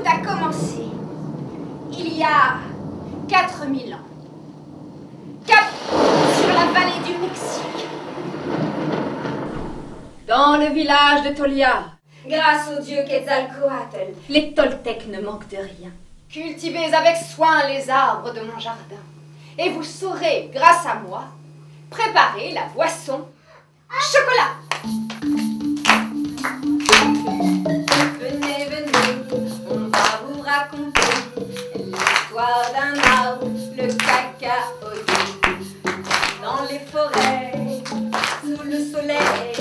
a commencé il y a 4000 ans. Cap sur la vallée du Mexique. Dans le village de Tolia. Grâce au dieu Quetzalcoatl, Les Toltecs ne manquent de rien. cultivez avec soin les arbres de mon jardin. Et vous saurez, grâce à moi, préparer la boisson chocolat. Venez, venez, on va vous raconter l'histoire d'un arbre, le cacaoyer. Dans les forêts, sous le soleil,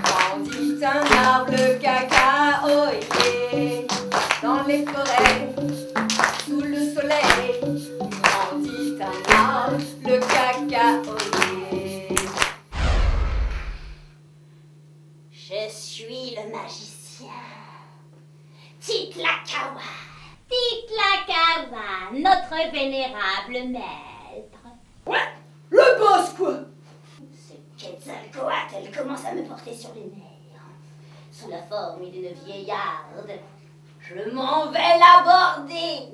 grandit un arbre, le cacaoyer. Dans les forêts, sous le soleil, grandit un arbre, le cacaoyer. Je suis le magicien. Titlakawa. Titlakawa, notre vénérable maître. Ouais, le boss quoi. Ce Quetzalcoatl commence à me porter sur les nerfs. Sous la forme d'une vieillarde, je m'en vais l'aborder.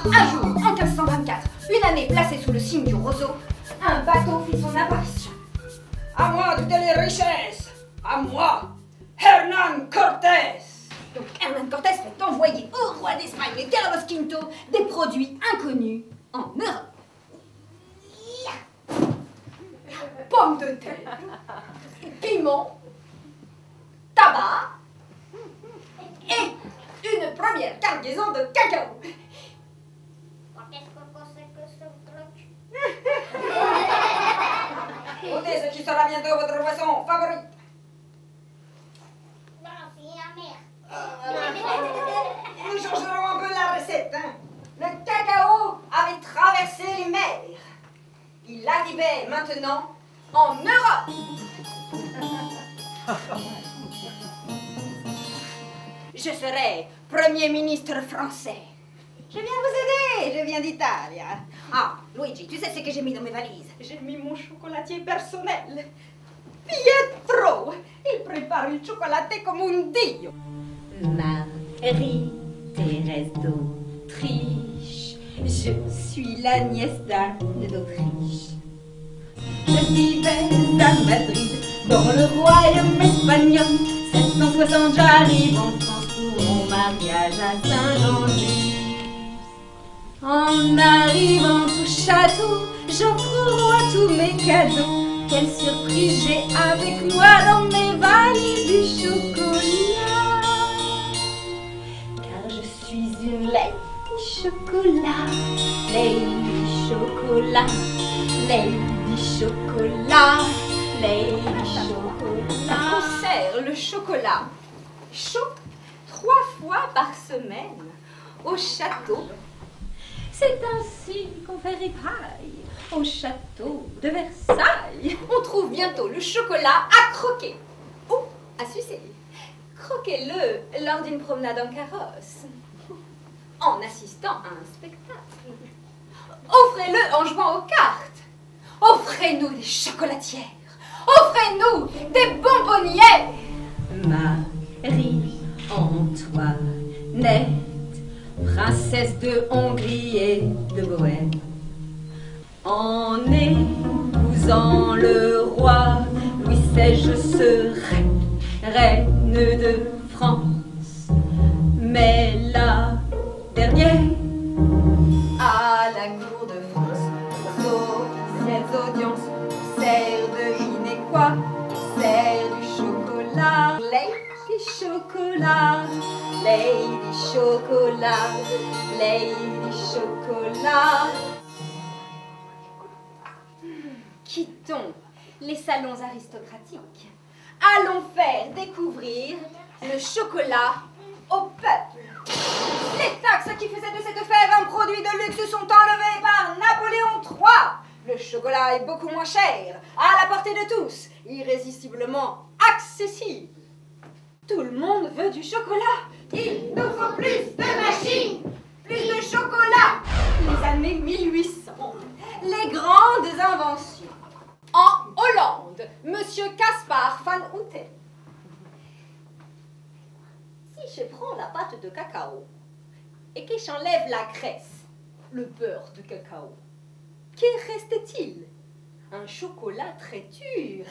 Un jour, en 1524, une année placée sous le signe du roseau, un bateau fit son apparition. À moi toutes les richesses. À moi, Hernán Cortés. Donc Hernán Cortés fait envoyer au roi d'Espagne, Carlos V, des produits inconnus en Europe. Pommes de terre, piment, tabac et une première cargaison de cacao. Qu'est-ce que c'est que ce truc? Goûtez ce qui sera bientôt votre boisson favorite. Merci, la mère. Nous changerons un peu la recette. Hein. Le cacao avait traversé les mers. Il arrivait maintenant en Europe. Je serai Premier ministre français. Je viens vous aider, je viens d'Italie. Ah, Luigi, tu sais ce que j'ai mis dans mes valises? J'ai mis mon chocolatier personnel. Pietro, il prépare il chocolaté comme un dio. Marie-Thérèse d'Autriche, je suis la nièce d'Anne d'Autriche. Je vivais à Madrid, dans le royaume espagnol. 760, j'arrive en France pour mon mariage à Saint-Jean-de-Luz. En arrivant au château, j'offre au roi tous mes cadeaux. Quelle surprise j'ai avec moi dans mes valises du chocolat. Car je suis une lady chocolat, lady chocolat, lady chocolat, lady chocolat. On sert le chocolat chaud 3 fois par semaine au château. C'est ainsi qu'on fait ripaille au château de Versailles. On trouve bientôt le chocolat à croquer ou à sucer. Croquez-le lors d'une promenade en carrosse, en assistant à un spectacle. Offrez-le en jouant aux cartes. Offrez-nous des chocolatières. Offrez-nous des bonbonnières. Marie-Antoinette, princesse de Hongrie et de Bohême, en épousant le roi Louis XVI, je serai reine de France. Mais la dernière À la cour de France, aux officielles audiences, sert devinez quoi? Sert du chocolat. Lady chocolat, lady chocolat, lady chocolat. Quittons les salons aristocratiques. Allons faire découvrir le chocolat au peuple. Les taxes qui faisaient de cette fève un produit de luxe sont enlevées par Napoléon III. Le chocolat est beaucoup moins cher, à la portée de tous, irrésistiblement accessible. Tout le monde veut du chocolat. Il nous faut plus de machines, plus de chocolat. Les années 1800, les grandes inventions. En Hollande, Monsieur Caspar van Houten je prends la pâte de cacao et que j'enlève la graisse, le beurre de cacao, que reste-t-il? Un chocolat très dur.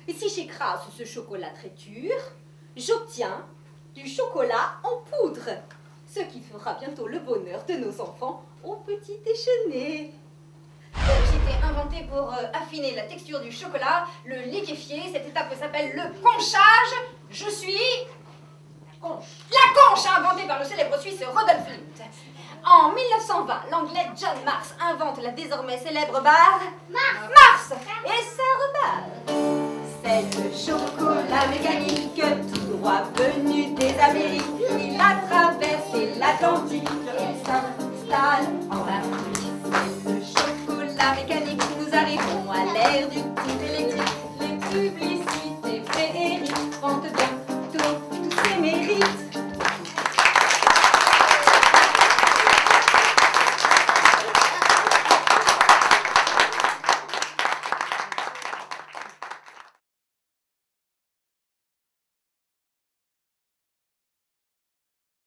Et si j'écrase ce chocolat très dur, j'obtiens du chocolat en poudre, ce qui fera bientôt le bonheur de nos enfants au petit déjeuner. J'ai été inventée pour affiner la texture du chocolat, le liquéfier. Cette étape s'appelle le conchage. Je suis la conche inventée par le célèbre Suisse Rodolphe Lindt. En 1920, l'anglais John Mars invente la désormais célèbre barre Mars et ça repart. C'est le chocolat mécanique.